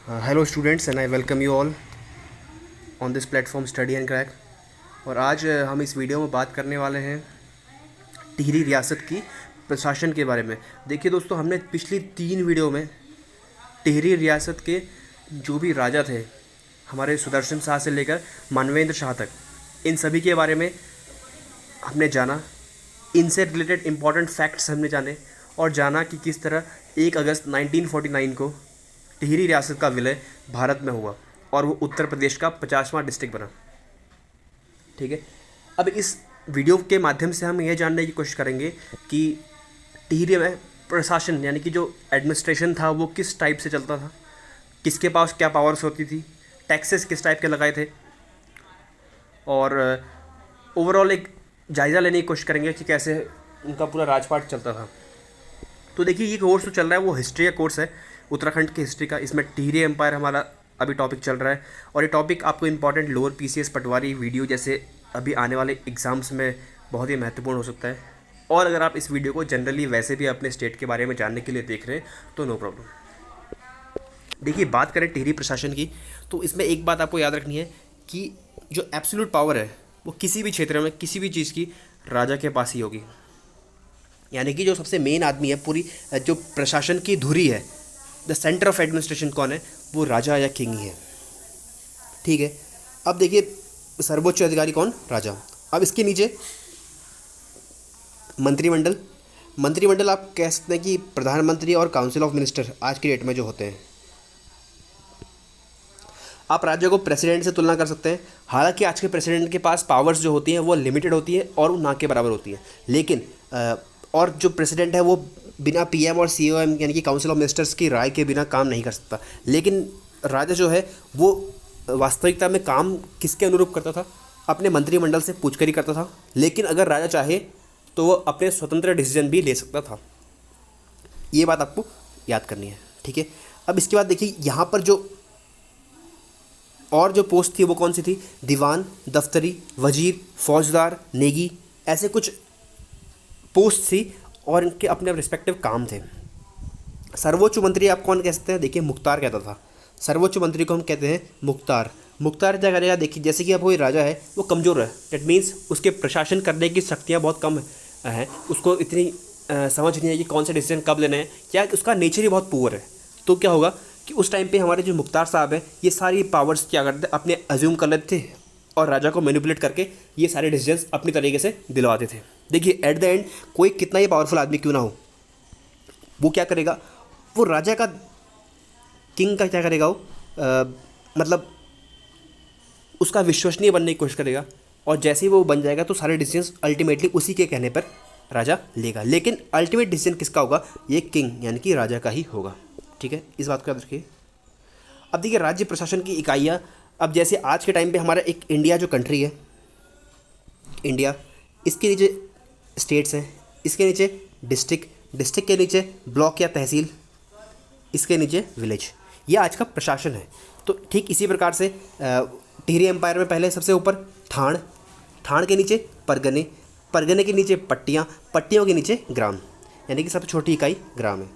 Hello students and I welcome you all on this platform study and crack. और आज हम इस video में बात करने वाले हैं टिहरी रियासत की प्रशासन के बारे में। देखिए दोस्तों, हमने पिछली 3 वीडियो में टिहरी रियासत के जो भी राजा थे, हमारे सुदर्शन शाह से लेकर मानवेंद्र शाह तक, इन सभी के बारे में हमने जाना। इनसे रिलेटेड इम्पॉर्टेंट फैक्ट्स हमने जाने और जाना कि किस तरह 1 अगस्त 1949 को टिहरी रियासत का विलय भारत में हुआ और वो उत्तर प्रदेश का 50वां डिस्ट्रिक्ट बना। ठीक है, अब इस वीडियो के माध्यम से हम ये जानने की कोशिश करेंगे कि टिहरी में प्रशासन यानी कि जो एडमिनिस्ट्रेशन था वो किस टाइप से चलता था, किसके पास क्या पावर्स होती थी, टैक्सेस किस टाइप के लगाए थे, और ओवरऑल एक जायज़ा लेने की कोशिश करेंगे कि कैसे उनका पूरा राजपाट चलता था। तो देखिए, ये कोर्स जो चल रहा है वो हिस्ट्री का कोर्स है, उत्तराखंड की हिस्ट्री का। इसमें टिहरी एम्पायर हमारा अभी टॉपिक चल रहा है और ये टॉपिक आपको इंपॉर्टेंट लोअर पीसीएस पटवारी वीडियो जैसे अभी आने वाले एग्ज़ाम्स में बहुत ही महत्वपूर्ण हो सकता है। और अगर आप इस वीडियो को जनरली वैसे भी अपने स्टेट के बारे में जानने के लिए देख रहे हैं तो नो प्रॉब्लम। देखिए, बात करें टिहरी प्रशासन की तो इसमें एक बात आपको याद रखनी है कि जो एब्सोल्यूट पावर है वो किसी भी क्षेत्र में किसी भी चीज़ की राजा के पास ही होगी। यानी कि जो सबसे मेन आदमी है, पूरी जो प्रशासन की धुरी है, द सेंटर ऑफ एडमिनिस्ट्रेशन कौन है, वो राजा या किंग ही है। ठीक है, अब देखिए सर्वोच्च अधिकारी कौन, राजा। अब इसके नीचे मंत्रिमंडल। मंत्रिमंडल आप कह सकते हैं कि प्रधानमंत्री और काउंसिल ऑफ मिनिस्टर आज की डेट में जो होते हैं। आप राज्य को प्रेसिडेंट से तुलना कर सकते हैं। हालांकि आज के प्रेसिडेंट के पास पावर्स जो होती हैं वो लिमिटेड होती है और वो ना के बराबर होती है, लेकिन और जो प्रेसिडेंट है वो बिना पीएम और सीओएम यानी कि काउंसिल ऑफ मिनिस्टर्स की राय के बिना काम नहीं कर सकता। लेकिन राजा जो है वो वास्तविकता में काम किसके अनुरूप करता था, अपने मंत्रिमंडल से पूछकर ही करता था। लेकिन अगर राजा चाहे तो वो अपने स्वतंत्र डिसीजन भी ले सकता था। ये बात आपको याद करनी है। ठीक है, अब इसके बाद देखिए यहाँ पर जो और जो पोस्ट थी वो कौन सी थी, दीवान, दफ्तरी, वजीर, फौजदार, नेगी, ऐसे कुछ पोस्ट थी और इनके अपने रिस्पेक्टिव काम थे। सर्वोच्च मंत्री आप कौन कह सकते हैं, देखिए मुख्तार कहता था। सर्वोच्च मंत्री को हम कहते हैं मुख्तार। मुख्तार क्या करेगा, देखिए जैसे कि अब कोई राजा है वो कमज़ोर है, दैट मीन्स उसके प्रशासन करने की शक्तियाँ बहुत कम हैं, उसको इतनी समझ नहीं है कि कौन से डिसीजन कब लेने हैं, या उसका नेचर ही बहुत पुअर है। तो क्या होगा कि उस टाइम पे हमारे जो मुख्तार साहब हैं ये सारी पावर्स क्या करते अपने अज्यूम कर लेते थे और राजा को मैनिपुलेट करके ये सारे डिसीजंस अपनी तरीके से दिलवाते थे। देखिए एट द एंड कोई कितना ही पावरफुल आदमी क्यों ना हो, वो क्या करेगा, वो राजा का, किंग का क्या करेगा, वो मतलब उसका विश्वसनीय बनने की कोशिश करेगा और जैसे ही वो बन जाएगा तो सारे डिसीजंस अल्टीमेटली उसी के कहने पर राजा लेगा। लेकिन अल्टीमेट डिसीजन किसका होगा, ये किंग यानी कि राजा का ही होगा। ठीक है, इस बात को याद रखिए। अब देखिए राज्य प्रशासन की इकाइयाँ, अब जैसे आज के टाइम पे हमारा एक इंडिया जो कंट्री है, इंडिया, इसके नीचे स्टेट्स हैं, इसके नीचे डिस्ट्रिक्ट, डिस्ट्रिक्ट के नीचे ब्लॉक या तहसील, इसके नीचे विलेज। ये आज का प्रशासन है। तो ठीक इसी प्रकार से टिहरी एम्पायर में पहले सबसे ऊपर थान, थान के नीचे परगने, परगने के नीचे पट्टियाँ, पट्टियों के नीचे ग्राम, यानी कि सबसे छोटी इकाई ग्राम है।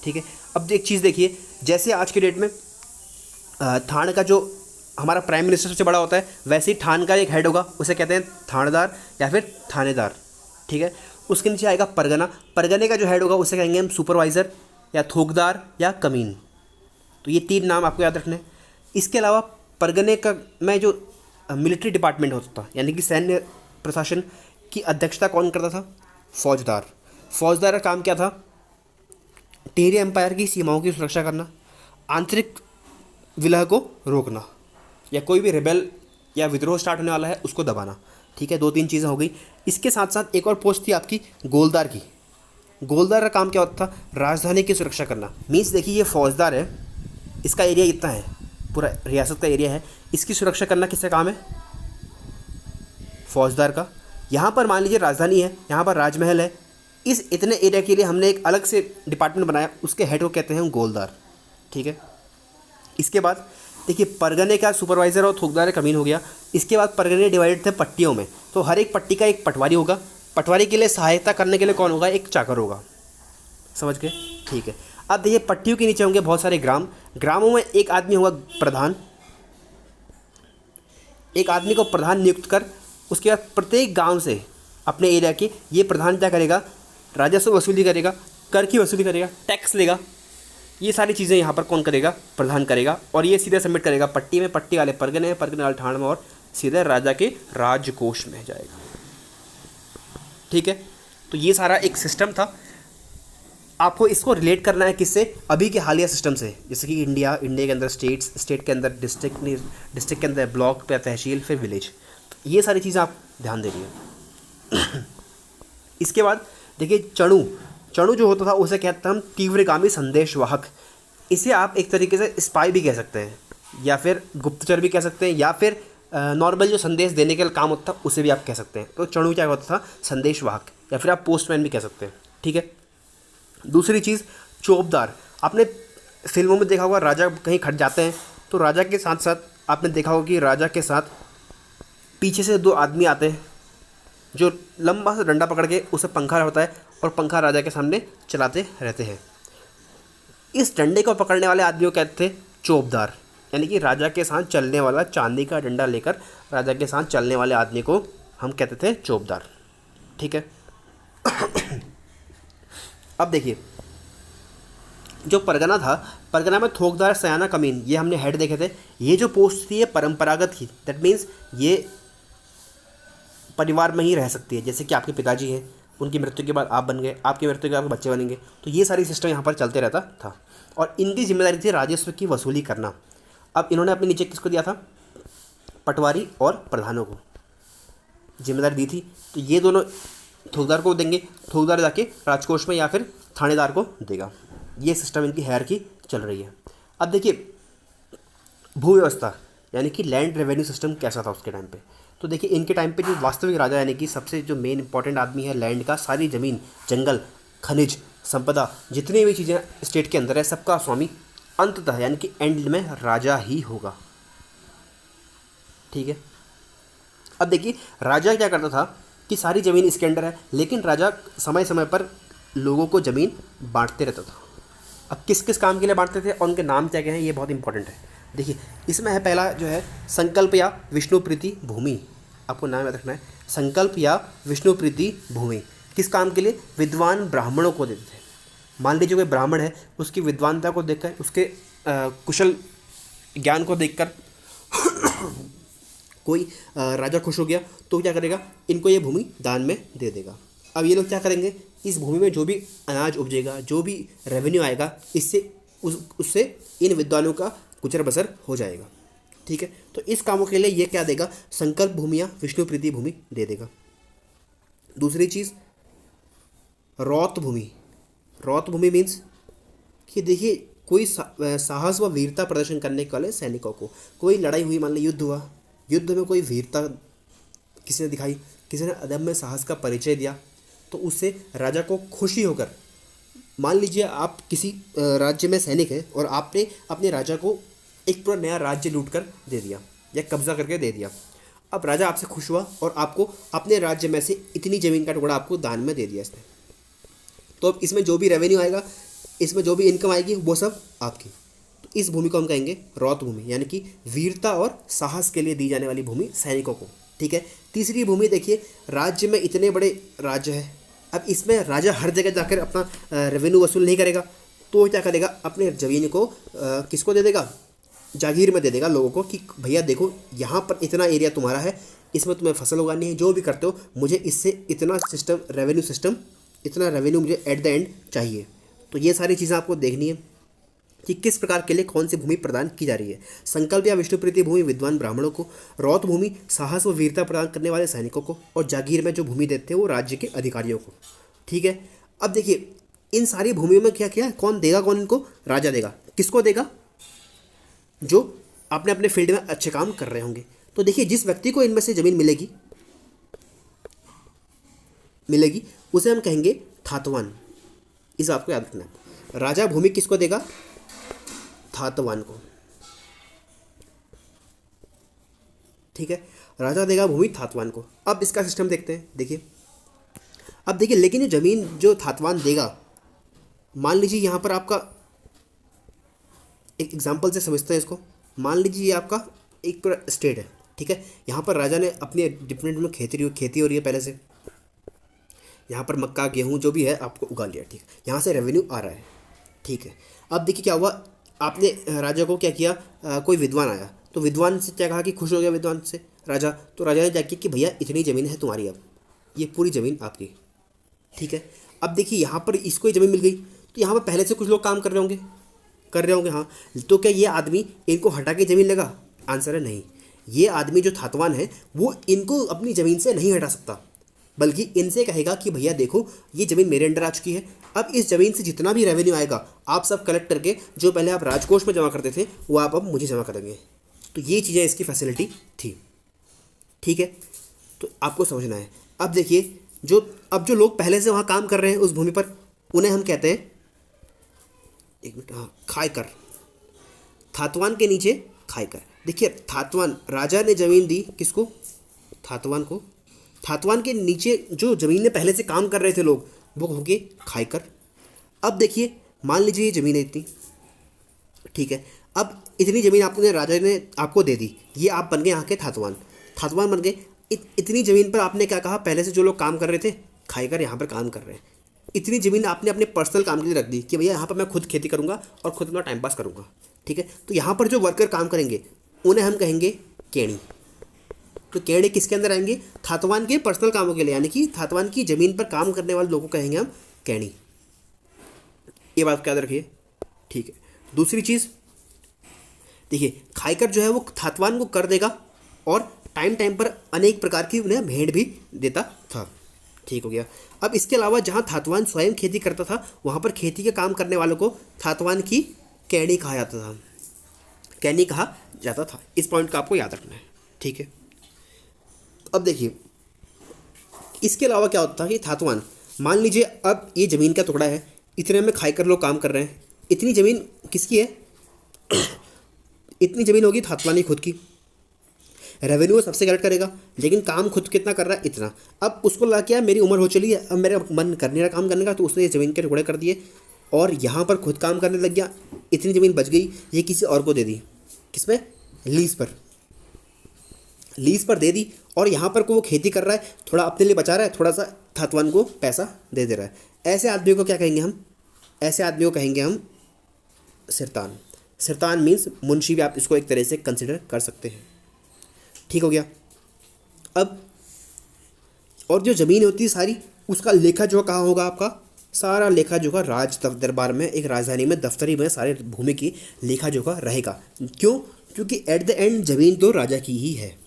ठीक है, अब एक चीज़ देखिए, जैसे आज के डेट में थान का जो हमारा प्राइम मिनिस्टर सबसे बड़ा होता है, वैसे ही थान का एक हेड होगा, उसे कहते हैं थानेदार या फिर थानेदार। ठीक है, उसके नीचे आएगा परगना, परगने का जो हेड होगा उसे कहेंगे हम सुपरवाइज़र या थोकदार या कमीन। तो ये 3 नाम आपको याद रखने हैं। इसके अलावा परगने का में जो मिलिट्री डिपार्टमेंट होता था यानी कि सैन्य प्रशासन की अध्यक्षता कौन करता था, फौजदार। फौजदार का काम क्या था, टिहरी एम्पायर की सीमाओं की सुरक्षा करना, आंतरिक विलय को रोकना, या कोई भी रिबेल या विद्रोह स्टार्ट होने वाला है उसको दबाना। ठीक है, 2-3 चीज़ें हो गई। इसके साथ साथ एक और पोस्ट थी आपकी गोलदार की। गोलदार का काम क्या होता था, राजधानी की सुरक्षा करना। मीन्स देखिए ये फौजदार है, इसका एरिया इतना है, पूरा रियासत का एरिया है, इसकी सुरक्षा करना किसका काम है, फौजदार का। यहाँ पर मान लीजिए राजधानी है, यहाँ पर राजमहल है, इस इतने एरिया के लिए हमने एक अलग से डिपार्टमेंट बनाया, उसके हेड को कहते हैं गोलदार। ठीक है, इसके बाद देखिए परगने का सुपरवाइज़र और थोकदार कमीन हो गया। इसके बाद परगने डिवाइडेड थे पट्टियों में, तो हर एक पट्टी का एक पटवारी होगा। पटवारी के लिए सहायता करने के लिए कौन होगा, एक चाकर होगा। समझ गए, ठीक है। अब देखिए पट्टियों के नीचे होंगे बहुत सारे ग्राम, ग्रामों में एक आदमी होगा प्रधान, एक आदमी को प्रधान नियुक्त कर उसके बाद प्रत्येक गांव से अपने एरिया के ये प्रधान क्या करेगा, राजस्व वसूली करेगा, कर की वसूली करेगा, टैक्स लेगा, ये सारी चीज़ें यहाँ पर कौन करेगा, प्रधान करेगा। और ये सीधे सबमिट करेगा पट्टी में, पट्टी वाले परगने में, परगने वाले ठाण में, और सीधे राजा के राजकोष में जाएगा। ठीक है, तो ये सारा एक सिस्टम था। आपको इसको रिलेट करना है किससे, अभी के हालिया सिस्टम से, जैसे कि इंडिया के अंदर स्टेट्स, स्टेट के अंदर डिस्ट्रिक्ट, डिस्ट्रिक्ट के अंदर ब्लॉक, फिर तहसील, फिर विलेज। तो ये सारी चीज़ें आप ध्यान दे रही हैं। इसके बाद देखिए चणु जो होता था उसे कहते हैं हम तीव्रगामी संदेशवाहक। इसे आप एक तरीके से स्पाई भी कह सकते हैं, या फिर गुप्तचर भी कह सकते हैं, या फिर नॉर्मल जो संदेश देने के काम होता था उसे भी आप कह सकते हैं। तो चणु क्या होता था, संदेशवाहक, या फिर आप पोस्टमैन भी कह सकते हैं। ठीक है, दूसरी चीज़ चौबदार। आपने फिल्मों में देखा होगा राजा कहीं खट जाते हैं तो राजा के साथ साथ आपने देखा होगा कि राजा के साथ पीछे से दो आदमी आते हैं जो लंबा सा डंडा पकड़ के उसे पंखा होता है और पंखा राजा के सामने चलाते रहते हैं। इस डंडे को पकड़ने वाले आदमी को कहते थे चौबदार, यानी कि राजा के साथ चलने वाला, चांदी का डंडा लेकर राजा के साथ चलने वाले आदमी को हम कहते थे चौबदार। ठीक है। अब देखिए जो परगना था, परगना में थोकदार, सयाना, कमीन, ये हमने हेड देखे थे। ये जो पोस्ट थी ये परंपरागत थी, दैट मीन्स ये परिवार में ही रह सकती है। जैसे कि आपके पिताजी हैं, उनकी मृत्यु के बाद आप बन गए, आपकी मृत्यु के बाद बच्चे बनेंगे, तो ये सारी सिस्टम यहाँ पर चलते रहता था। और इनकी जिम्मेदारी थी राजस्व की वसूली करना। अब इन्होंने अपने नीचे किसको दिया था, पटवारी और प्रधानों को जिम्मेदारी दी थी। तो ये दोनों थोकदार को देंगे, थोकदार जाके राजकोष में या फिर थानेदार को देगा। ये सिस्टम इनकी हायरार्की चल रही है। अब देखिए भू व्यवस्था यानी कि लैंड रेवेन्यू सिस्टम कैसा था उसके टाइम पे। तो देखिए इनके टाइम पे जो वास्तविक राजा यानी कि सबसे जो मेन इंपॉर्टेंट आदमी है लैंड का, सारी ज़मीन, जंगल, खनिज संपदा, जितनी भी चीज़ें स्टेट के अंदर है, सबका स्वामी अंततः यानी कि एंड में राजा ही होगा। ठीक है। अब देखिए राजा क्या करता था कि सारी ज़मीन इसके अंडर है, लेकिन राजा समय समय पर लोगों को ज़मीन बांटते रहता था। अब किस किस काम के लिए बांटते थे और उनके नाम क्या क्या हैं, ये बहुत इंपॉर्टेंट है। देखिए इसमें है पहला जो है संकल्प या विष्णु प्रीति भूमि, आपको नाम याद रखना है, संकल्प या विष्णु प्रीति भूमि। किस काम के लिए, विद्वान ब्राह्मणों को देते थे। मान लीजिए कोई ब्राह्मण है, उसकी विद्वानता को देखकर, उसके कुशल ज्ञान को देखकर कोई राजा खुश हो गया तो क्या करेगा, इनको ये भूमि दान में दे देगा। अब ये लोग क्या करेंगे, इस भूमि में जो भी अनाज उपजेगा, जो भी रेवेन्यू आएगा, इससे उससे इन विद्वानों का गुजर बसर हो जाएगा। ठीक है। तो इस कामों के लिए ये क्या देगा, संकल्प भूमि या विष्णु प्रीति भूमि दे देगा। दूसरी चीज़ रौत भूमि। रौत भूमि मीन्स कि देखिए कोई साहस व वीरता प्रदर्शन करने वाले सैनिकों को, कोई लड़ाई हुई, मान लो युद्ध हुआ, युद्ध में कोई वीरता किसी ने दिखाई, किसी ने अदम्य साहस का परिचय दिया, तो उससे राजा को खुशी होकर, मान लीजिए आप किसी राज्य में सैनिक हैं और आपने अपने राजा को एक पूरा नया राज्य लूट कर दे दिया या कब्जा करके दे दिया। अब राजा आपसे खुश हुआ और आपको अपने राज्य में से इतनी ज़मीन का टुकड़ा आपको दान में दे दिया इसने। तो अब इसमें जो भी रेवेन्यू आएगा, इसमें जो भी इनकम आएगी, वो सब आपकी। तो इस भूमि को हम कहेंगे रौत भूमि, यानी कि वीरता और साहस के लिए दी जाने वाली भूमि सैनिकों को। ठीक है। तीसरी भूमि देखिए, राज्य में इतने बड़े राज्य है, अब इसमें राजा हर जगह जाकर अपना रेवेन्यू वसूल नहीं करेगा, तो क्या करेगा, अपने ज़मीन को किसको दे देगा, जागीर में दे देगा लोगों को कि भैया देखो यहाँ पर इतना एरिया तुम्हारा है, इसमें तुम्हें फसल उगानी है, जो भी करते हो मुझे इससे इतना सिस्टम, रेवेन्यू सिस्टम, इतना रेवेन्यू मुझे एट द एंड चाहिए। तो ये सारी चीज़ें आपको देखनी है कि किस प्रकार के लिए कौन सी भूमि प्रदान की जा रही है। संकल्प या विष्णु प्रीति भूमि विद्वान ब्राह्मणों को, रौत भूमि साहस व वीरता प्रदान करने वाले सैनिकों को, और जागीर में जो भूमि देते हैं वो राज्य के अधिकारियों को। ठीक है। अब देखिए इन सारी भूमियों में क्या क्या, कौन देगा, कौन इनको, राजा देगा। किसको देगा, जो अपने अपने फील्ड में अच्छे काम कर रहे होंगे। तो देखिए जिस व्यक्ति को इनमें से ज़मीन मिलेगी उसे हम कहेंगे थातवान। इस बात को याद रखना है। राजा भूमि किसको देगा, थातवान को। ठीक है, राजा देगा भूमि थातवान को। अब इसका सिस्टम देखते हैं। देखिए अब देखिए, लेकिन ये ज़मीन जो थातवान देगा, मान लीजिए यहाँ पर आपका एक एग्जांपल से समझते हैं इसको। मान लीजिए ये आपका एक पूरा स्टेट है, ठीक है। यहाँ पर राजा ने अपनी डिफरेंट में खेती हो रही है पहले से, यहाँ पर मक्का गेहूँ जो भी है आपको उगा लिया, ठीक है। यहाँ से रेवेन्यू आ रहा है, ठीक है। अब देखिए क्या हुआ, आपने राजा को क्या किया, कोई विद्वान आया तो विद्वान से क्या कहा कि खुश हो गया विद्वान से राजा, तो राजा ने क्या किया कि भैया इतनी ज़मीन है तुम्हारी, अब ये पूरी ज़मीन आपकी, ठीक है। अब देखिए यहाँ पर इसको ही ज़मीन मिल गई, तो यहाँ पर पहले से कुछ लोग काम कर रहे होंगे, हाँ। तो क्या ये आदमी इनको हटा के ज़मीन लेगा? आंसर है नहीं। ये आदमी जो थातवान है वो इनको अपनी ज़मीन से नहीं हटा सकता, बल्कि इनसे कहेगा कि भैया देखो ये ज़मीन मेरे अंडर आ चुकी है, अब इस ज़मीन से जितना भी रेवेन्यू आएगा आप सब कलेक्ट करके जो पहले आप राजकोष में जमा करते थे वो आप अब मुझे जमा करेंगे। तो ये चीज़ें इसकी फैसिलिटी थी, ठीक है। तो आपको समझना है। अब देखिए अब जो लोग पहले से वहाँ काम कर रहे हैं उस भूमि पर, उन्हें हम कहते हैं, एक मिनट, हाँ, खायकर। थातवान के नीचे खायकर। देखिए थातवान, राजा ने ज़मीन दी किसको? थातवान को। थातवान के नीचे जो ज़मीन में पहले से काम कर रहे थे लोग वो हो गए खायकर। अब देखिए मान लीजिए ये ज़मीन है इतनी, ठीक है। अब इतनी ज़मीन आपने राजा ने आपको दे दी, ये आप बन गए यहाँ के थातवान बन गए। इतनी ज़मीन पर आपने क्या कहा, पहले से जो लोग काम कर रहे थे खायकर यहाँ पर काम कर रहे हैं, इतनी ज़मीन आपने अपने पर्सनल काम के लिए रख दी कि भैया यहाँ पर मैं खुद खेती करूँगा और खुद अपना टाइम पास करूँगा, ठीक है। तो यहाँ पर जो वर्कर काम करेंगे उन्हें हम कहेंगे केणी। तो केणी किसके अंदर आएंगे? थातवान के पर्सनल कामों के लिए, यानी कि थातवान की ज़मीन पर काम करने वाले लोगों को कहेंगे हम केणी। ये बात याद रखिए, ठीक है। दूसरी चीज़ देखिए, खायकर जो है वो थातवान को कर देगा और टाइम टाइम पर अनेक प्रकार की उन्हें भेंट भी देता था, ठीक हो गया। अब इसके अलावा जहाँ थातवान स्वयं खेती करता था वहाँ पर खेती के काम करने वालों को थातवान की केणी कहा जाता था, केणी कहा जाता था। इस पॉइंट का आपको याद रखना है, ठीक है। अब देखिए इसके अलावा क्या होता था कि थातवान, मान लीजिए अब ये ज़मीन का टुकड़ा है, इतने में खायकर लोग काम कर रहे हैं, इतनी ज़मीन किसकी है? इतनी ज़मीन होगी थातवान की खुद की। रेवेन्यू सबसे कलेक्ट करेगा, लेकिन काम खुद कितना कर रहा है? इतना। अब उसको लगा क्या, मेरी उम्र हो चली है, अब मेरा मन करने रहा काम करने का, तो उसने ये ज़मीन के टुकड़े कर दिए और यहाँ पर खुद काम करने लग गया। इतनी ज़मीन बच गई, ये किसी और को दे दी, किसमें? लीज़ पर दे दी, और यहाँ पर को वो खेती कर रहा है, थोड़ा अपने लिए बचा रहा है, थोड़ा सा थातवान को पैसा दे रहा है। ऐसे आदमी को क्या कहेंगे हम? ऐसे आदमी को कहेंगे हम सिरतान। सिरतान मीन्स मुंशी भी आप इसको एक तरह से कंसिडर कर सकते हैं, ठीक हो गया। अब और जो ज़मीन होती है सारी, उसका लेखा जोखा कहाँ होगा? आपका सारा लेखा जोखा राज दरबार में, एक राजधानी में, दफ्तरी में सारे भूमि की लेखा जोखा रहेगा। क्यों? क्योंकि एट द एंड ज़मीन तो राजा की ही है,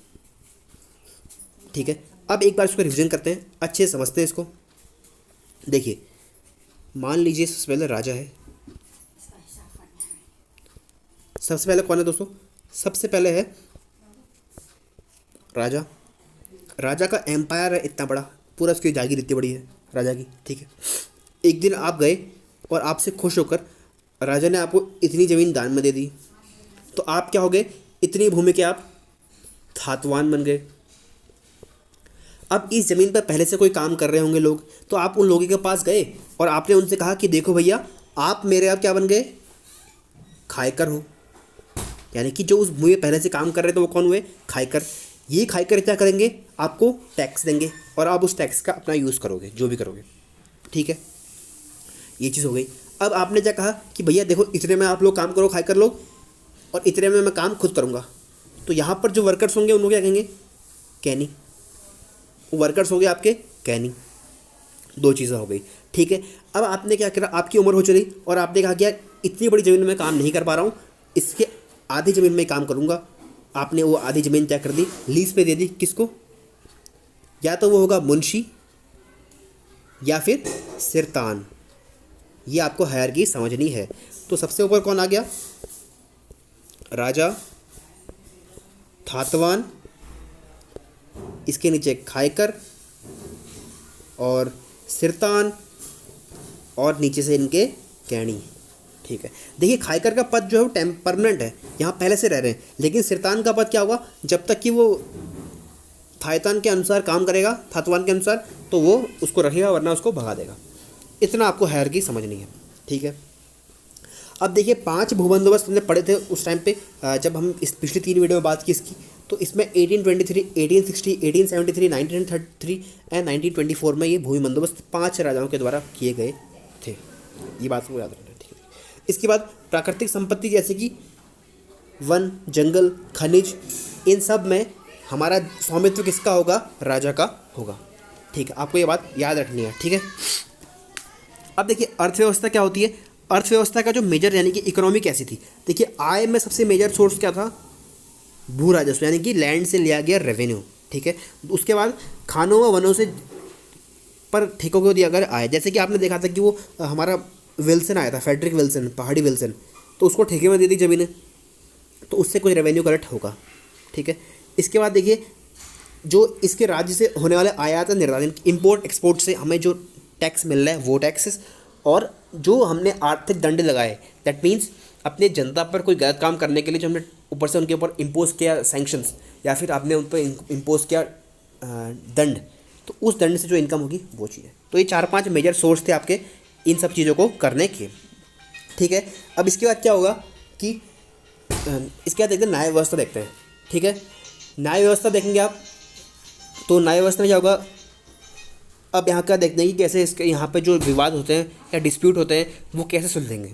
ठीक है। अब एक बार इसको रिविजन करते हैं, अच्छे से समझते हैं इसको। देखिए मान लीजिए सबसे पहले राजा है, सबसे पहले कौन है दोस्तों? सबसे पहले है राजा। राजा का एम्पायर है इतना बड़ा, पूरा उसकी जागीर इतनी बड़ी है राजा की, ठीक है। एक दिन आप गए और आपसे खुश होकर राजा ने आपको इतनी ज़मीन दान में दे दी, तो आप क्या हो गए? इतनी भूमि के आप थातवान बन गए। अब इस ज़मीन पर पहले से कोई काम कर रहे होंगे लोग, तो आप उन लोगों के पास गए और आपने उनसे कहा कि देखो भैया आप मेरे अब क्या बन गए? खायकर हो। यानी कि जो उस भूमि में पहले से काम कर रहे थे वो कौन हुए? खायकर। ये खायकर क्या करेंगे? आपको टैक्स देंगे और आप उस टैक्स का अपना यूज़ करोगे, जो भी करोगे, ठीक है। ये चीज़ हो गई। अब आपने क्या कहा कि भैया देखो इतने में आप लोग काम करो खायकर लोग, और इतने में मैं काम खुद करूँगा। तो यहाँ पर जो वर्कर्स होंगे उनको क्या कहेंगे? कैनी। वर्कर्स हो गए आपके कैनी। दो चीज़ें हो गई, ठीक है। अब आपने क्या करा? आपकी उम्र हो चली और आपने कहा कि इतनी बड़ी ज़मीन में काम नहीं कर पा रहा हूँ, इसके आधी ज़मीन में काम करूँगा। आपने वो आधी ज़मीन क्या कर दी? लीज पे दे दी। किसको? या तो वो होगा मुंशी या फिर सिरतान। ये आपको हायरकी समझनी है। तो सबसे ऊपर कौन आ गया? राजा, थातवान, इसके नीचे खायकर और सिरतान, और नीचे से इनके कैणी, ठीक है। देखिए खायकर का पद जो है वो परमानेंट है, यहाँ पहले से रह रहे हैं, लेकिन सिरतान का पद क्या होगा? जब तक कि वो थायतान के अनुसार काम करेगा, थातवान के अनुसार, तो वो उसको रखेगा, वरना उसको भगा देगा। इतना आपको हायरकी समझनी है, ठीक है। अब देखिए 5 भूबंदोबस्त हमने पढ़े थे उस टाइम पे, जब हम इस पिछली 3 वीडियो में बात की इसकी, तो इसमें 1823, 1860, 1873, 1933 एंड 1924 में ये भूमि बंदोबस्त 5 राजाओं के द्वारा किए गए थे। ये बात को याद रखना है, ठीक है। इसके बाद प्राकृतिक संपत्ति जैसे कि वन, जंगल, खनिज, इन सब में हमारा स्वामित्व किसका होगा? राजा का होगा, ठीक है। आपको ये बात याद रखनी है, ठीक है। अब देखिए अर्थव्यवस्था क्या होती है। अर्थव्यवस्था का जो मेजर यानी कि इकोनॉमी कैसी थी, देखिए आय में सबसे मेजर सोर्स क्या था? भू राजस्व, यानी कि लैंड से लिया गया रेवेन्यू, ठीक है। उसके बाद खानों व वनों से पर ठेकों को दिया गया आय। जैसे कि आपने देखा था कि वो हमारा विल्सन आया था, फेडरिक विल्सन, पहाड़ी विल्सन, तो उसको ठेके में दे दी ज़मीनें, तो उससे कोई रेवेन्यू कलेक्ट होगा, ठीक है। इसके बाद देखिए जो इसके राज्य से होने वाले आयात निर्धारण, इम्पोर्ट एक्सपोर्ट से हमें जो टैक्स मिल रहा है वो टैक्सेस, और जो हमने आर्थिक दंड लगाए, दैट मीन्स अपने जनता पर कोई गलत काम करने के लिए जो हमने ऊपर से उनके ऊपर इम्पोज किया सैंक्शंस, या फिर आपने उन पर इम्पोज किया दंड, तो उस दंड से जो इनकम होगी वो चीज़ें। तो ये 4-5 मेजर सोर्स थे आपके इन सब चीज़ों को करने के, ठीक है। अब इसके बाद क्या होगा कि इसके बाद देखते हैं न्याय व्यवस्था देखते हैं, ठीक है। न्याय व्यवस्था देखेंगे आप, तो न्याय व्यवस्था में क्या होगा? अब यहाँ का देखते हैं कि कैसे इसके यहाँ पे जो विवाद होते हैं या डिस्प्यूट होते हैं वो कैसे सुलझेंगे।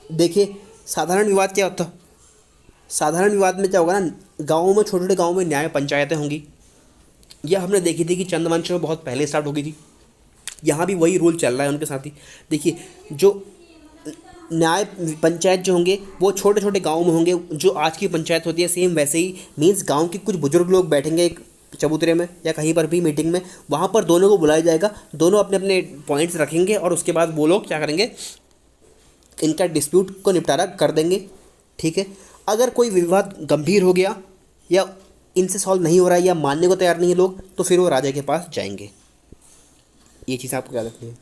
देखिए साधारण विवाद क्या होता है? साधारण विवाद में क्या होगा ना, गाँवों में, छोटे छोटे गाँवों में न्याय पंचायतें होंगी। यह हमने देखी थी कि चंद्रवंश में बहुत पहले स्टार्ट हो गई थी, यहाँ भी वही रूल चल रहा है उनके साथ ही। देखिए जो न्याय पंचायत जो होंगे वो छोटे छोटे गाँव में होंगे, जो आज की पंचायत होती है सेम वैसे ही, मीन्स गाँव के कुछ बुजुर्ग लोग बैठेंगे एक चबूतरे में या कहीं पर भी मीटिंग में, वहाँ पर दोनों को बुलाया जाएगा, दोनों अपने अपने पॉइंट्स रखेंगे और उसके बाद वो लोग क्या करेंगे, इनका डिस्प्यूट को निपटारा कर देंगे, ठीक है। अगर कोई विवाद गंभीर हो गया या इनसे सॉल्व नहीं हो रहा है या मानने को तैयार नहीं है लोग, तो फिर वो राजा के पास जाएंगे। ये चीज़ आपको याद रखनी है।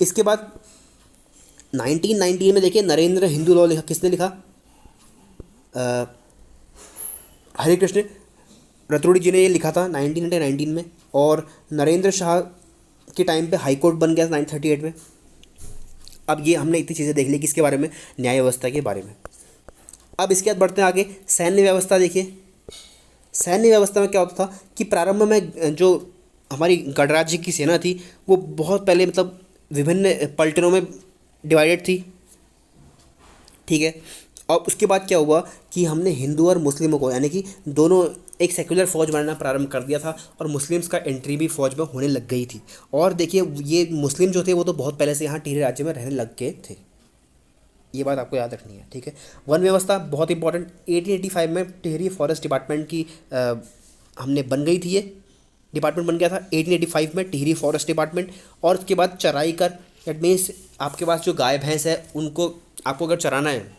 इसके बाद 1919 में देखिए नरेंद्र हिंदू लॉ लिखा, किसने लिखा? हरे कृष्ण रतुड़ी जी ने ये लिखा था 1919 में, और नरेंद्र शाह के टाइम पे हाई कोर्ट बन गया 1938 में। अब ये हमने इतनी चीज़ें देख ली किसके बारे में? न्याय व्यवस्था के बारे में। अब इसके बाद बढ़ते हैं आगे, सैन्य व्यवस्था। देखिए सैन्य व्यवस्था में क्या होता था कि प्रारंभ में जो हमारी गणराज्य की सेना थी वो बहुत पहले मतलब विभिन्न पलटनों में डिवाइडेड थी, ठीक है। और उसके बाद क्या हुआ कि हमने हिंदू और मुस्लिमों को, यानी कि दोनों, एक सेक्युलर फौज बनना प्रारंभ कर दिया था, और मुस्लिम्स का एंट्री भी फौज में होने लग गई थी। और देखिए ये मुस्लिम जो थे वो तो बहुत पहले से यहाँ टिहरी राज्य में रहने लग गए थे, ये बात आपको याद रखनी है, ठीक है। वन व्यवस्था बहुत इंपॉर्टेंट, 1885 में टिहरी फॉरेस्ट डिपार्टमेंट की हमने बन गई थी, ये डिपार्टमेंट बन गया था 1885 में, टिहरी फॉरेस्ट डिपार्टमेंट। और उसके बाद चराई कर, दैट मीन्स आपके पास जो गाय भैंस है उनको आपको अगर चराना है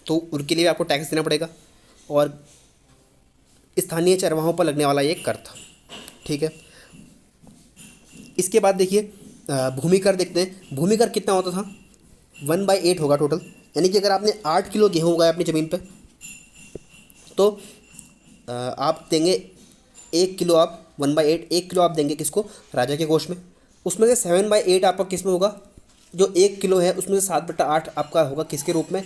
तो उनके लिए आपको टैक्स देना पड़ेगा, और स्थानीय चरवाहों पर लगने वाला ये कर था, ठीक है। इसके बाद देखिए भूमि कर देखते हैं। भूमि कर कितना होता था? 1/8 होगा टोटल, यानी कि अगर आपने 8 किलो गेहूँ उगाया अपनी ज़मीन पे तो आप देंगे 1 किलो, आप 1/8, 1 किलो आप देंगे किसको? राजा के कोष में। उसमें से 7/8 आपका किस में होगा? जो 1 किलो है उसमें से 7/8 आपका होगा किसके रूप में?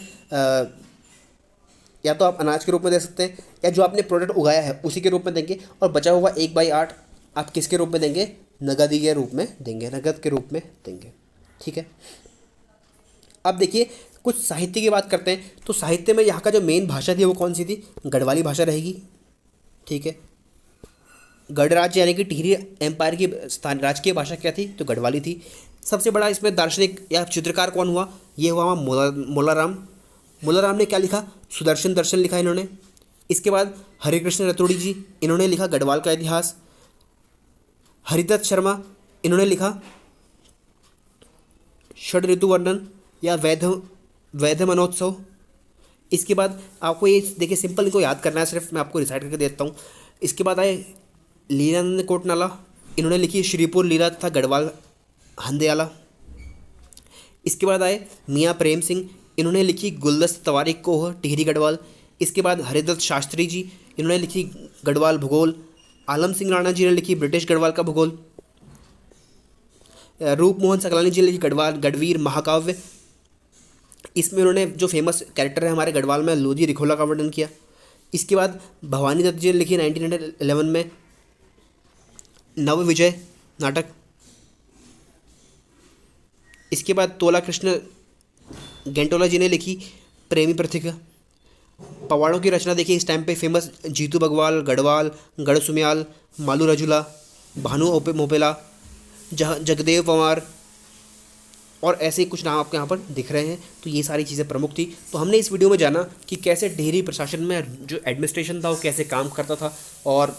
या तो आप अनाज के रूप में दे सकते हैं, या जो आपने प्रोडक्ट उगाया है उसी के रूप में देंगे, और बचा हुआ 1/8 आप किसके रूप में देंगे? नगदी के रूप में देंगे, नगद के रूप में देंगे, ठीक है। अब देखिए कुछ साहित्य की बात करते हैं, तो साहित्य में यहाँ का जो मेन भाषा थी वो कौन सी थी? गढ़वाली भाषा रहेगी, ठीक है। गढ़राज्य यानी कि टिहरी एम्पायर की राजकीय भाषा क्या थी? तो गढ़वाली थी। सबसे बड़ा इसमें दार्शनिक या चित्रकार कौन हुआ? ये हुआ मोलाराम। मोलाराम ने क्या लिखा? सुदर्शन दर्शन लिखा इन्होंने। इसके बाद हरे कृष्ण रतुड़ी जी, इन्होंने लिखा गढ़वाल का इतिहास। हरिदत्त शर्मा, इन्होंने लिखा षड ऋतु वर्णन या वैध मनोत्सव। इसके बाद आपको ये देखिए सिंपल इनको याद करना है, सिर्फ मैं आपको रिसाइट करके देता हूँ। इसके बाद आए लीलानंद कोटनाला, इन्होंने लिखी श्रीपुर लीला तथा गढ़वाल हंदयाला। इसके बाद आए मियाँ प्रेम सिंह, इन्होंने लिखी गुलदस्त तवारीख कोह टिहरी गढ़वाल। इसके बाद हरिदत्त शास्त्री जी, इन्होंने लिखी गढ़वाल भूगोल। आलम सिंह राणा जी ने लिखी ब्रिटिश गढ़वाल का भूगोल। रूप मोहन सकलानी जी ने लिखी गढ़वीर महाकाव्य। इसमें उन्होंने जो फेमस कैरेक्टर है हमारे गढ़वाल में लोधी रिखोला का वर्णन किया। इसके बाद भवानी दत्त जी ने लिखी 1911 में नव विजय नाटक। इसके बाद तोला कृष्ण गेंटोला जी ने लिखी प्रेमी पत्रिका। पवाड़ों की रचना देखिए इस टाइम पे फेमस जीतू बगवाल, गढ़वाल, गढ़ सुमियाल, मालू रजुला, भानु मोपेला, जगदेव पवार और ऐसे ही कुछ नाम आपको यहाँ पर दिख रहे हैं। तो ये सारी चीज़ें प्रमुख थी। तो हमने इस वीडियो में जाना कि कैसे टिहरी प्रशासन में जो एडमिनिस्ट्रेशन था वो कैसे काम करता था। और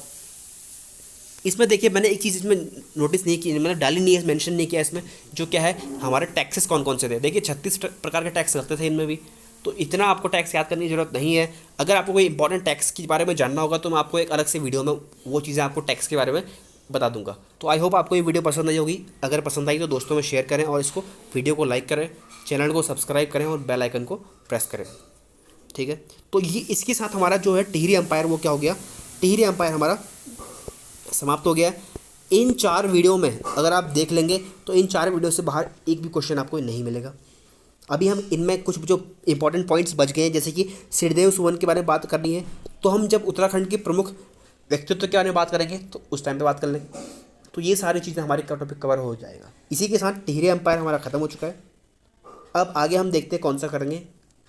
इसमें देखिए मैंने एक चीज़ इसमें नोटिस नहीं की, मैंने डाली नहीं है, मेंशन नहीं किया इसमें, जो क्या है हमारे टैक्सेस कौन कौन से थे। देखिए 36 प्रकार के टैक्स लगते थे इनमें भी, तो इतना आपको टैक्स याद करने की ज़रूरत नहीं है। अगर आपको कोई इंपॉर्टेंट टैक्स के बारे में जानना होगा तो मैं आपको एक अलग से वीडियो में वो चीज़ें आपको टैक्स के बारे में बता दूंगा। तो आई होप आपको ये वीडियो पसंद आई होगी। अगर पसंद आई तो दोस्तों में शेयर करें और इसको वीडियो को लाइक करें, चैनल को सब्सक्राइब करें और बेल आइकन को प्रेस करें। ठीक है, तो ये इसके साथ हमारा जो है टिहरी एम्पायर वो क्या हो गया, टिहरी एम्पायर हमारा समाप्त हो गया। इन 4 वीडियो में अगर आप देख लेंगे तो इन 4 वीडियो से बाहर एक भी क्वेश्चन आपको नहीं मिलेगा। अभी हम इनमें कुछ जो इंपॉर्टेंट पॉइंट्स बच गए हैं, जैसे कि सिरदेव सुमन के बारे में बात करनी है, तो हम जब उत्तराखंड के प्रमुख व्यक्तित्व के बारे में बात करेंगे तो उस टाइम पे बात कर लेंगे। तो ये सारी चीज़ें हमारे टॉपिक कवर हो जाएगा। इसी के साथ टिहरी एम्पायर हमारा ख़त्म हो चुका है। अब आगे हम देखते हैं कौन सा करेंगे,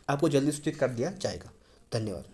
आपको जल्दी सूचित कर दिया जाएगा। धन्यवाद।